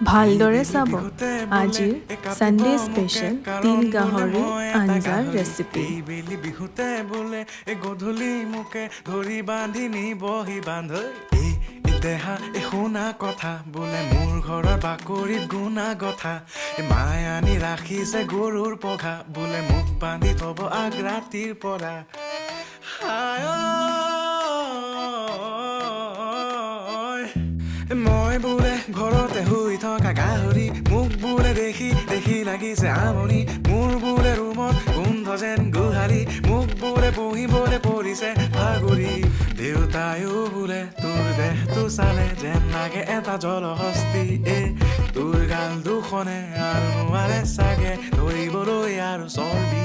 ভালদৰে চাব আজিৰ সানডে স্পেচিয়েল তিল গাহৰি আঞ্জাৰ ৰেচিপি। এইবেলি বিহুতে বোলে গধূলি মোকে ধৰি বান্ধি নিবহি বান্ধৈ এই দেহা শুনা কথা বোলে মোৰ ঘৰৰ বাকৰিত গুণা গথা মায়ে আনি ৰাখিছে গৰুৰ পঘা বোলে মোক বান্ধি থব আগৰাতিৰ পৰা মই বোলে ঘৰতে শুই থকা গাহৰি মোক বোলে দেখি দেখি লাগিছে আমনি মোৰ বোলে ৰুমত গোন্ধ যেন গোহালি মোক বোলে বহিবলৈ পৰিছে ভাগৰি দেউতায়ো বোলে তোৰ দেহটো চালে যেন লাগে এটা জলহস্তি তোৰ গাল দুখনে আৰু নোৱাৰে চাগে ধৰিবলৈ আৰু চৰ্বি